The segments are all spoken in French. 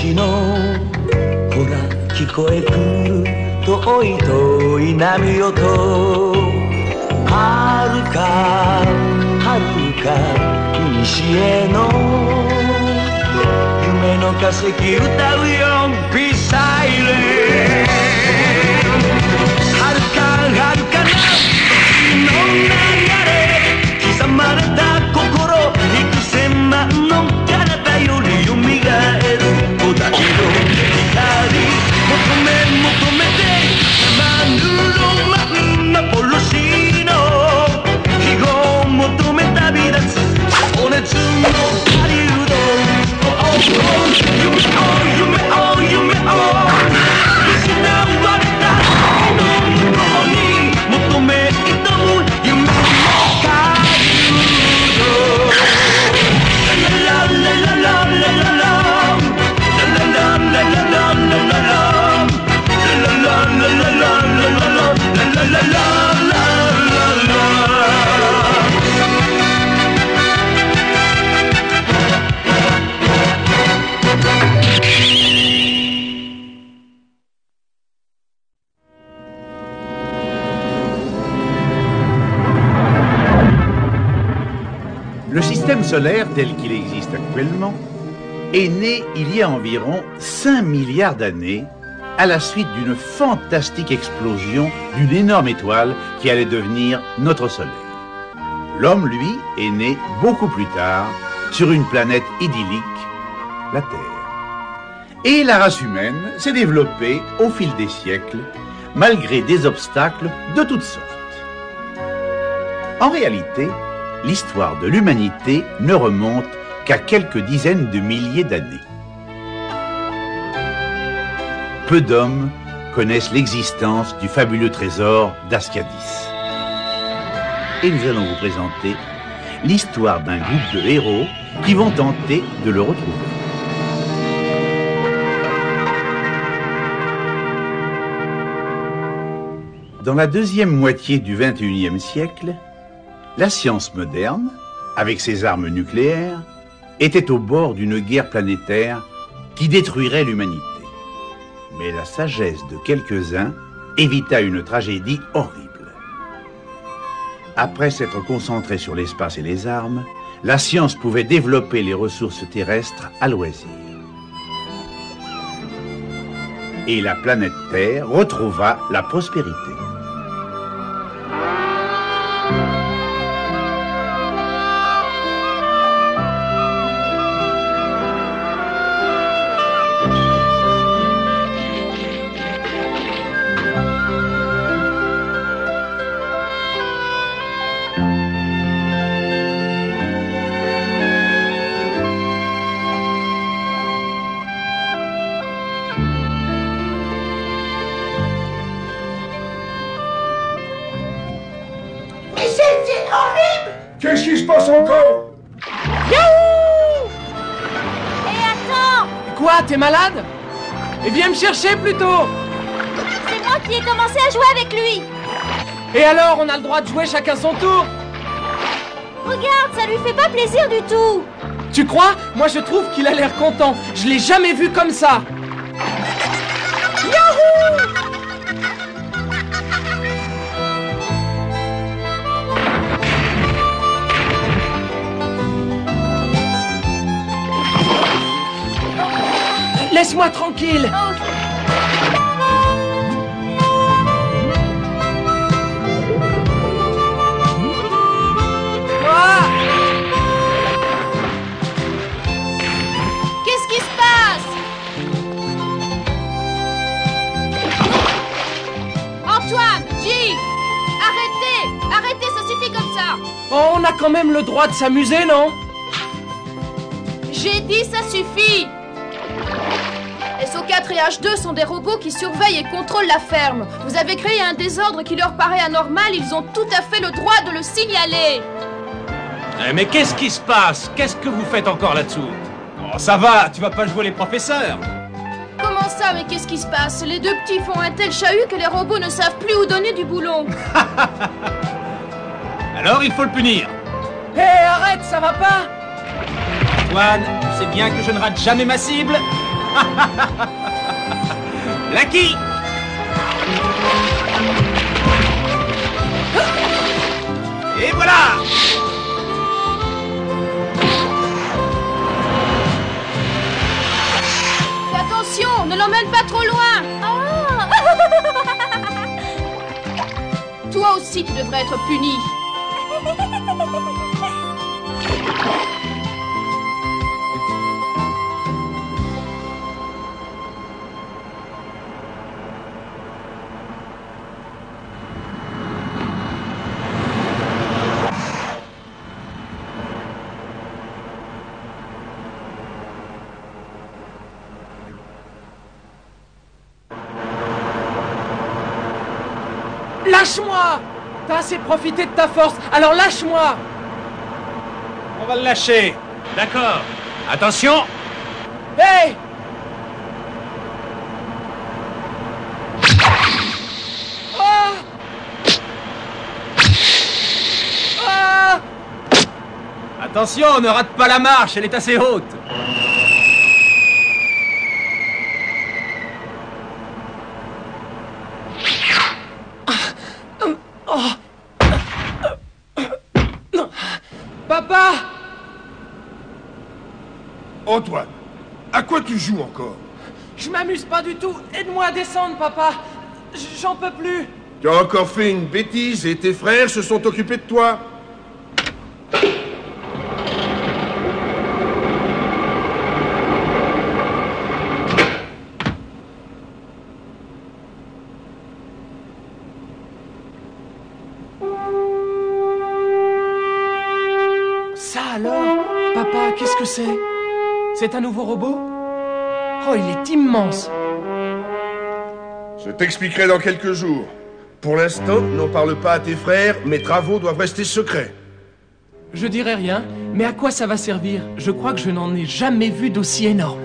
幻のほら聞こえくる遠い遠い波音はるか西への夢の化石歌うよ Be silent はるかな時の流れ刻まれた心幾千万の体より蘇る子だけの光求めて山ぬの幻の希望を求め旅立つ情熱の狩人夢を失われた愛の向こうに求め挑む夢の狩人ララララララララLe système solaire tel qu'il existe actuellement est né il y a environ 5 milliards d'années à la suite d'une fantastique explosion d'une énorme étoile qui allait devenir notre Soleil. L'homme, lui, est né beaucoup plus tard sur une planète idyllique, la Terre. Et la race humaine s'est développée au fil des siècles, malgré des obstacles de toutes sortes. En réalité, l'histoire de l'humanité ne remonte qu'à quelques dizaines de milliers d'années. Peu d'hommes connaissent l'existence du fabuleux trésor d'Ascadis. Et nous allons vous présenter l'histoire d'un groupe de héros qui vont tenter de le retrouver. Dans la deuxième moitié du XXIe siècle, la science moderne, avec ses armes nucléaires, était au bord d'une guerre planétaire qui détruirait l'humanité. Mais la sagesse de quelques-uns évita une tragédie horrible. Après s'être concentrée sur l'espace et les armes, la science pouvait développer les ressources terrestres à loisir. Et la planète Terre retrouva la prospérité. Qu'est-ce qui se passe encore? Yahoo! Hé, attends! Quoi, t'es malade? Et viens me chercher plutôt! C'est moi qui ai commencé à jouer avec lui! Et alors, on a le droit de jouer chacun son tour? Regarde, ça lui fait pas plaisir du tout! Tu crois? Moi je trouve qu'il a l'air content. Je l'ai jamais vu comme ça! Yahoo! Laisse-moi tranquille! Qu'est-ce qui se passe? Antoine, J, arrêtez, ça suffit comme ça. Oh, on a quand même le droit de s'amuser, non? J'ai dit ça suffit. SO4 et H2 sont des robots qui surveillent et contrôlent la ferme. Vous avez créé un désordre qui leur paraît anormal, ils ont tout à fait le droit de le signaler. Mais qu'est-ce qui se passe? Qu'est-ce que vous faites encore là-dessous? Oh, ça va, tu vas pas jouer les professeurs. Comment ça, mais qu'est-ce qui se passe? Les deux petits font un tel chahut que les robots ne savent plus où donner du boulon. Alors il faut le punir. Hé, arrête, ça va pas? Antoine, tu sais bien que je ne rate jamais ma cible. Lucky! Et voilà! Fais attention, ne l'emmène pas trop loin. Toi aussi, tu devrais être puni. Lâche-moi! T'as assez profité de ta force, alors lâche-moi! On va le lâcher. D'accord. Attention! Hey! Ah! Ah! Attention, ne rate pas la marche, elle est assez haute. Papa! Antoine, à quoi tu joues encore? Je m'amuse pas du tout. Aide-moi à descendre, papa. J'en peux plus. Tu as encore fait une bêtise et tes frères se sont occupés de toi. Ça alors? Papa, qu'est-ce que c'est? C'est un nouveau robot? Oh, il est immense. Je t'expliquerai dans quelques jours. Pour l'instant, n'en parle pas à tes frères, mes travaux doivent rester secrets. Je dirai rien, mais à quoi ça va servir? Je crois que je n'en ai jamais vu d'aussi énorme.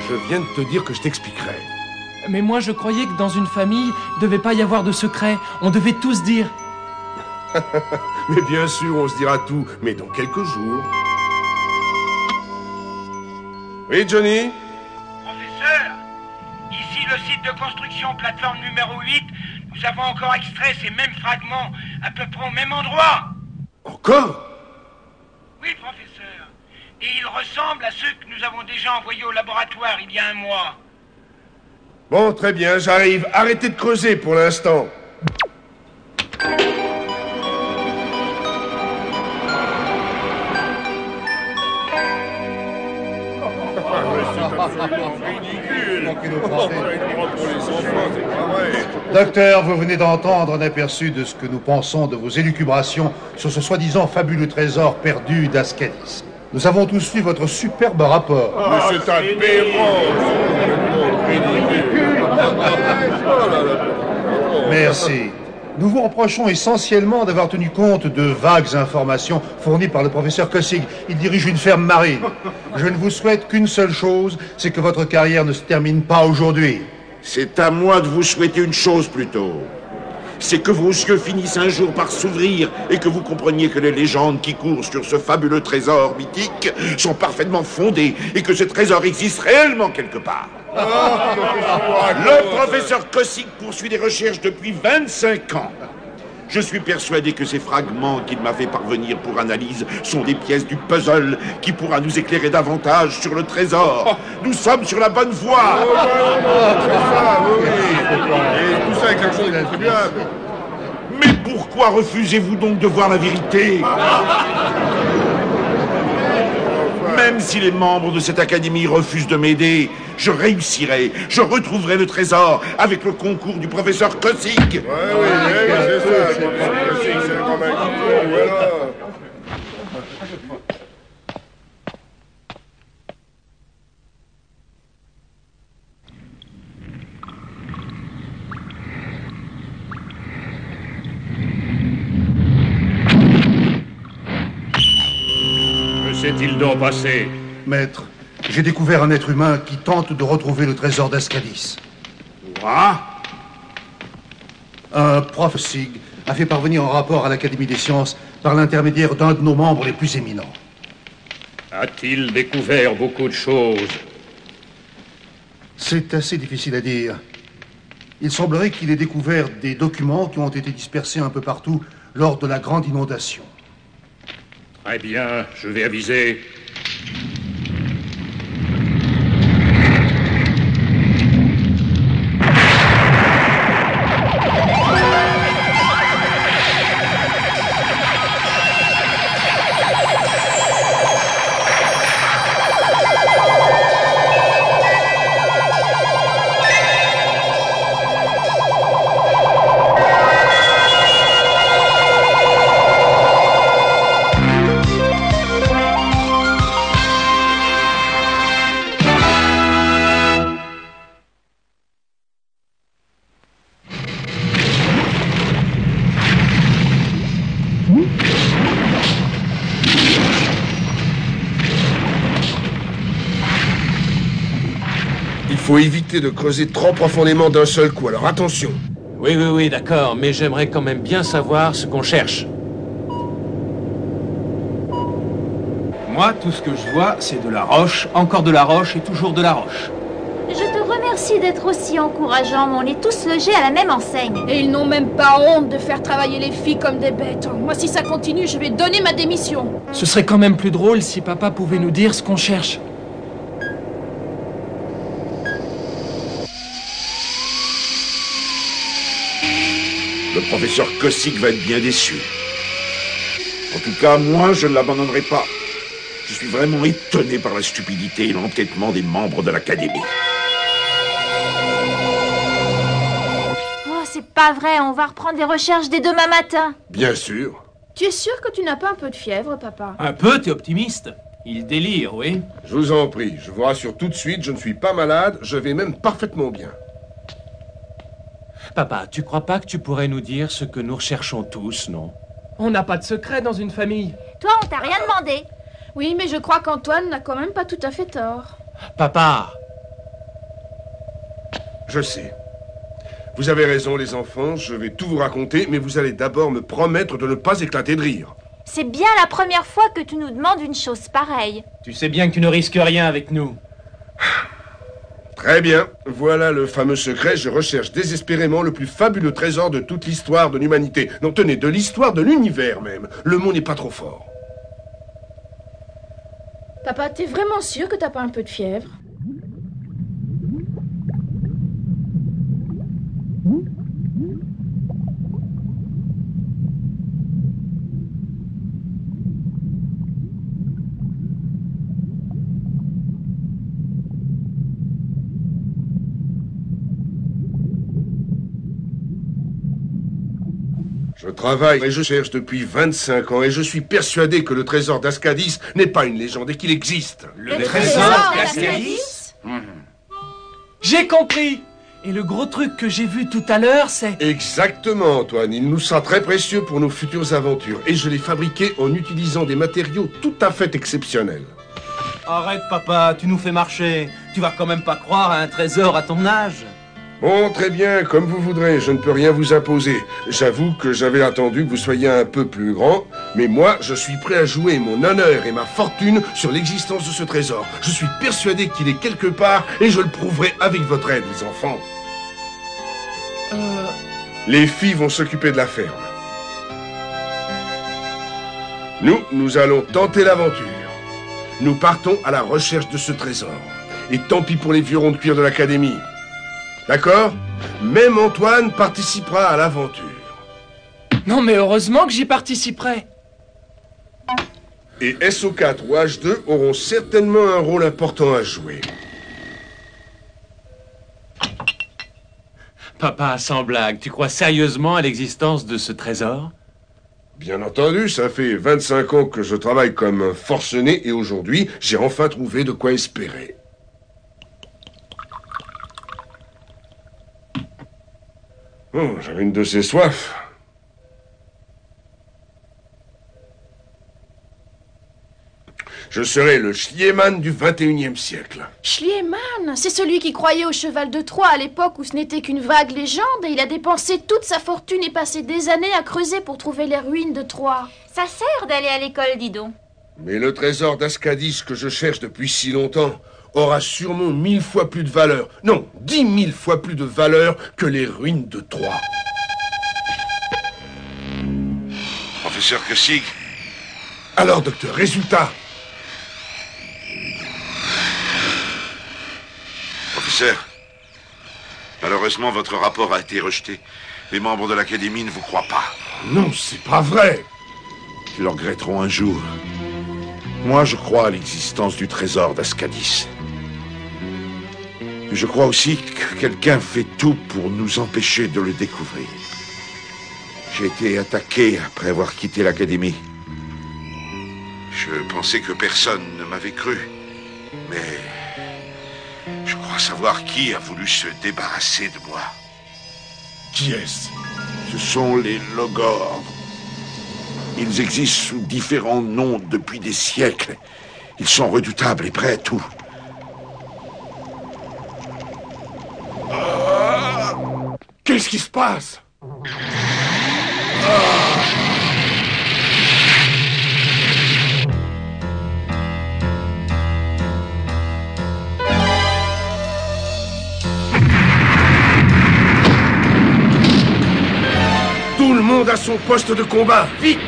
Je viens de te dire que je t'expliquerai. Mais moi, je croyais que dans une famille, il devait pas y avoir de secret. On devait tout se dire. Mais bien sûr, on se dira tout, mais dans quelques jours. Oui, Johnny? Professeur, ici le site de construction plateforme numéro 8, nous avons encore extrait ces mêmes fragments, à peu près au même endroit. Encore? Oui, professeur. Et ils ressemblent à ceux que nous avons déjà envoyés au laboratoire il y a un mois. Bon, très bien, j'arrive. Arrêtez de creuser pour l'instant. Docteur, vous venez d'entendre un aperçu de ce que nous pensons de vos élucubrations sur ce soi-disant fabuleux trésor perdu d'Ascadis. Nous avons tous lu votre superbe rapport. Mais c'est aberrant. Merci. Nous vous reprochons essentiellement d'avoir tenu compte de vagues informations fournies par le professeur Kossig. Il dirige une ferme marine. Je ne vous souhaite qu'une seule chose, c'est que votre carrière ne se termine pas aujourd'hui. C'est à moi de vous souhaiter une chose plutôt. C'est que vos yeux finissent un jour par s'ouvrir et que vous compreniez que les légendes qui courent sur ce fabuleux trésor mythique sont parfaitement fondées et que ce trésor existe réellement quelque part. Le professeur Kossig poursuit des recherches depuis 25 ans. Je suis persuadé que ces fragments qu'il m'a fait parvenir pour analyse sont des pièces du puzzle qui pourra nous éclairer davantage sur le trésor. Nous sommes sur la bonne voie. Et tout ça avec l'action des contribuables. Mais pourquoi refusez-vous donc de voir la vérité? Même si les membres de cette académie refusent de m'aider, je réussirai, je retrouverai le trésor avec le concours du professeur Kossig. Oui, c'est ça. C'est le grand magnifique, voilà. Que s'est-il donc passé? Maître, j'ai découvert un être humain qui tente de retrouver le trésor d'Ascadis. Quoi? Un prof Sig a fait parvenir un rapport à l'Académie des sciences par l'intermédiaire d'un de nos membres les plus éminents. A-t-il découvert beaucoup de choses? C'est assez difficile à dire. Il semblerait qu'il ait découvert des documents qui ont été dispersés un peu partout lors de la grande inondation. Très bien, je vais aviser. Il faut éviter de creuser trop profondément d'un seul coup, alors attention. Oui, d'accord, mais j'aimerais quand même bien savoir ce qu'on cherche. Moi, tout ce que je vois, c'est de la roche, encore de la roche et toujours de la roche. Je te remercie d'être aussi encourageant, mais on est tous logés à la même enseigne. Et ils n'ont même pas honte de faire travailler les filles comme des bêtes. Moi, si ça continue, je vais donner ma démission. Ce serait quand même plus drôle si papa pouvait nous dire ce qu'on cherche. Le professeur Kossig va être bien déçu. En tout cas, moi, je ne l'abandonnerai pas. Je suis vraiment étonné par la stupidité et l'entêtement des membres de l'Académie. Oh, c'est pas vrai, on va reprendre les recherches dès demain matin. Bien sûr. Tu es sûr que tu n'as pas un peu de fièvre, papa? Un peu, t'es optimiste? Il délire, oui. Je vous en prie, je vous rassure tout de suite, je ne suis pas malade, je vais même parfaitement bien. Papa, tu crois pas que tu pourrais nous dire ce que nous recherchons tous, non? On n'a pas de secret dans une famille. Toi, on t'a rien demandé. Oui, mais je crois qu'Antoine n'a quand même pas tout à fait tort. Papa! Je sais. Vous avez raison, les enfants, je vais tout vous raconter, mais vous allez d'abord me promettre de ne pas éclater de rire. C'est bien la première fois que tu nous demandes une chose pareille. Tu sais bien que tu ne risques rien avec nous. Très bien, voilà le fameux secret. Je recherche désespérément le plus fabuleux trésor de toute l'histoire de l'humanité. Non, tenez, de l'histoire de l'univers même. Le mot n'est pas trop fort. Papa, t'es vraiment sûr que t'as pas un peu de fièvre? Je travaille et je cherche depuis 25 ans et je suis persuadé que le trésor d'Ascadis n'est pas une légende et qu'il existe. Le trésor d'Ascadis? J'ai compris! Et le gros truc que j'ai vu tout à l'heure, c'est... Exactement, Antoine. Il nous sera très précieux pour nos futures aventures. Et je l'ai fabriqué en utilisant des matériaux tout à fait exceptionnels. Arrête, papa, tu nous fais marcher. Tu vas quand même pas croire à un trésor à ton âge. Bon, très bien, comme vous voudrez, je ne peux rien vous imposer. J'avoue que j'avais attendu que vous soyez un peu plus grand, mais moi, je suis prêt à jouer mon honneur et ma fortune sur l'existence de ce trésor. Je suis persuadé qu'il est quelque part, et je le prouverai avec votre aide, les enfants. Les filles vont s'occuper de la ferme. Nous allons tenter l'aventure. Nous partons à la recherche de ce trésor. Et tant pis pour les vieux ronds de cuir de l'Académie. D'accord? Même Antoine participera à l'aventure. Non, mais heureusement que j'y participerai. Et SO4 ou H2 auront certainement un rôle important à jouer. Papa, sans blague, tu crois sérieusement à l'existence de ce trésor? Bien entendu, ça fait 25 ans que je travaille comme un forcené et aujourd'hui, j'ai enfin trouvé de quoi espérer. Oh, j'avais une de ces soifs. Je serai le Schliemann du 21e siècle. Schliemann, c'est celui qui croyait au cheval de Troie à l'époque où ce n'était qu'une vague légende et il a dépensé toute sa fortune et passé des années à creuser pour trouver les ruines de Troie. Ça sert d'aller à l'école, dis donc. Mais le trésor d'Ascadis que je cherche depuis si longtemps aura sûrement 1000 fois plus de valeur. Non, 10 000 fois plus de valeur que les ruines de Troie. Professeur Kossig. Alors, docteur, résultat? Professeur, malheureusement, votre rapport a été rejeté. Les membres de l'Académie ne vous croient pas. Non, c'est pas vrai. Ils le regretteront un jour. Moi, je crois à l'existence du trésor d'Ascadis. Mais je crois aussi que quelqu'un fait tout pour nous empêcher de le découvrir. J'ai été attaqué après avoir quitté l'Académie. Je pensais que personne ne m'avait cru. Mais je crois savoir qui a voulu se débarrasser de moi. Qui est-ce? Ce sont les Logors. Ils existent sous différents noms depuis des siècles. Ils sont redoutables et prêts à tout. Qu'est-ce qui se passe? Tout le monde à son poste de combat, vite!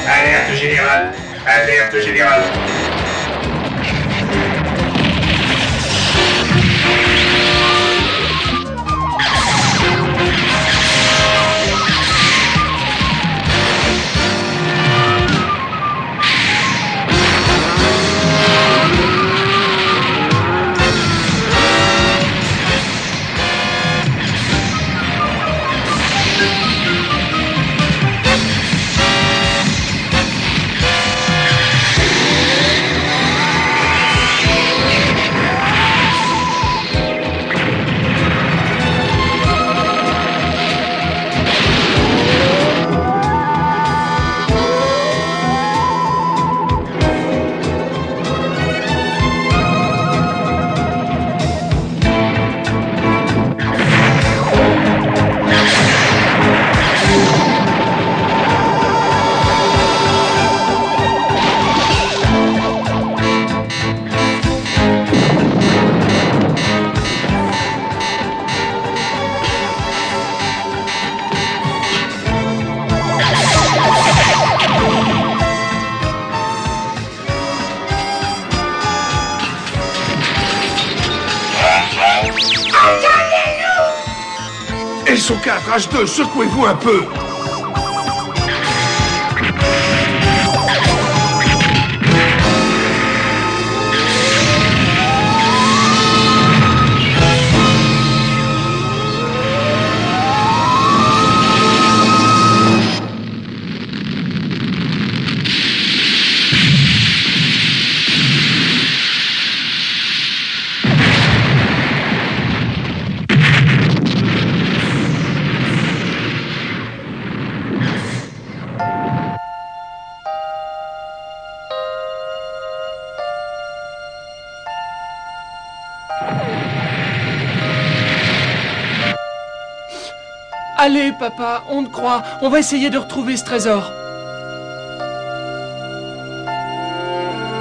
Alerte générale! Alerte générale! SO4, H2, secouez-vous un peu! Allez, papa, on te croit. On va essayer de retrouver ce trésor.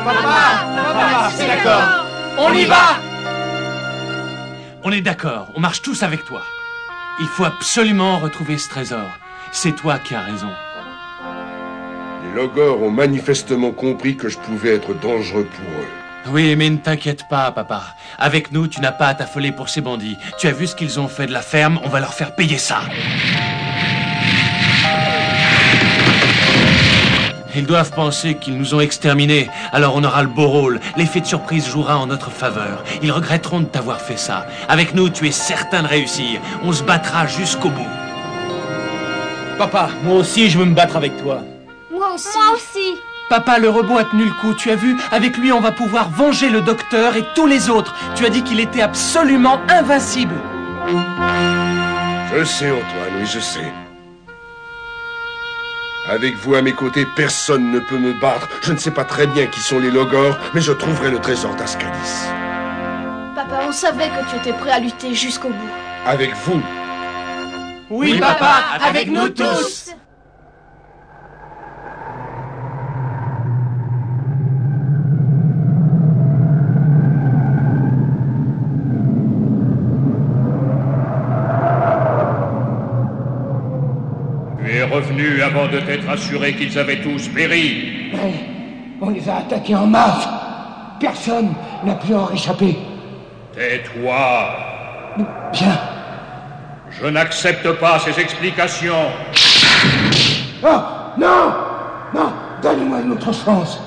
Papa, c'est d'accord. On y va! On est d'accord, on marche tous avec toi. Il faut absolument retrouver ce trésor. C'est toi qui as raison. Les Logors ont manifestement compris que je pouvais être dangereux pour eux. Oui, mais ne t'inquiète pas, papa. Avec nous, tu n'as pas à t'affoler pour ces bandits. Tu as vu ce qu'ils ont fait de la ferme, on va leur faire payer ça. Ils doivent penser qu'ils nous ont exterminés, alors on aura le beau rôle. L'effet de surprise jouera en notre faveur. Ils regretteront de t'avoir fait ça. Avec nous, tu es certain de réussir. On se battra jusqu'au bout. Papa, moi aussi, je veux me battre avec toi. Moi aussi. Moi aussi. Papa, le robot a tenu le coup, tu as vu? Avec lui, on va pouvoir venger le docteur et tous les autres. Tu as dit qu'il était absolument invincible. Je sais, Antoine, oui, je sais. Avec vous à mes côtés, personne ne peut me battre. Je ne sais pas très bien qui sont les Logors, mais je trouverai le trésor d'Ascadis. Papa, on savait que tu étais prêt à lutter jusqu'au bout. Avec vous. Oui, papa, avec nous tous. Tu es revenu avant de t'être assuré qu'ils avaient tous péri. Ouais, on les a attaqués en masse. Personne n'a pu en réchapper. Tais-toi. Bien. Je n'accepte pas ces explications. Oh, non! Non, donne-moi une autre chance.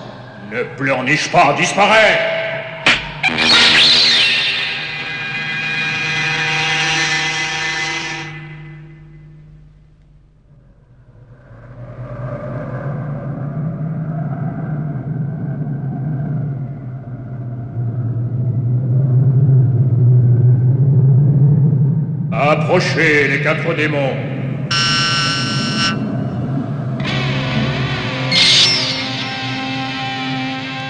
Ne pleurniche pas, disparais! Approchez les 4 démons.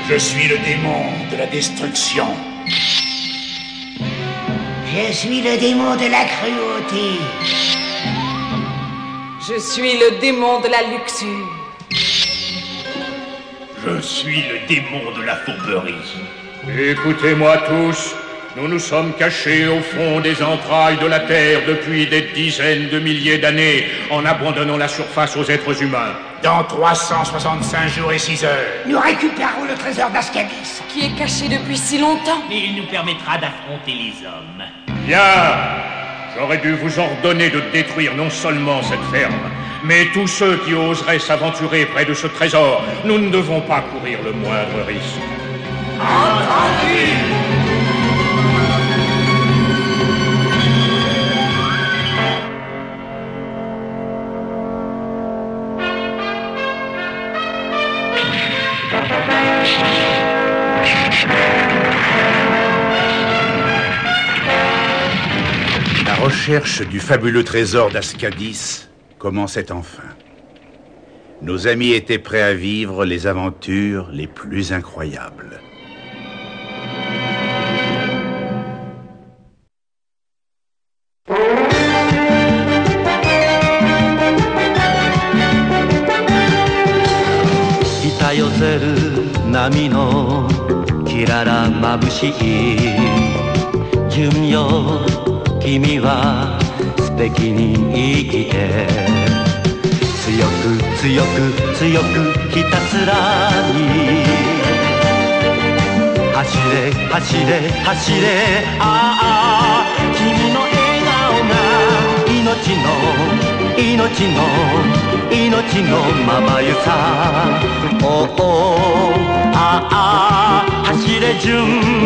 Je suis le démon de la destruction. Je suis le démon de la cruauté. Je suis le démon de la luxure. Je suis le démon de la fourberie. Écoutez-moi tous. Nous nous sommes cachés au fond des entrailles de la Terre depuis des dizaines de milliers d'années en abandonnant la surface aux êtres humains. Dans 365 jours et 6 heures, nous récupérerons le trésor d'Ascadis. Qui est caché depuis si longtemps. Mais il nous permettra d'affronter les hommes. Bien. J'aurais dû vous ordonner de détruire non seulement cette ferme, mais tous ceux qui oseraient s'aventurer près de ce trésor. Nous ne devons pas courir le moindre risque. Entendu! La recherche du fabuleux trésor d'Ascadis commençait enfin. Nos amis étaient prêts à vivre les aventures les plus incroyables.君は素敵に生きて強く強く強くひたすらに走れ走れ走れああ君の笑顔が命のまばゆさおおああ走れ純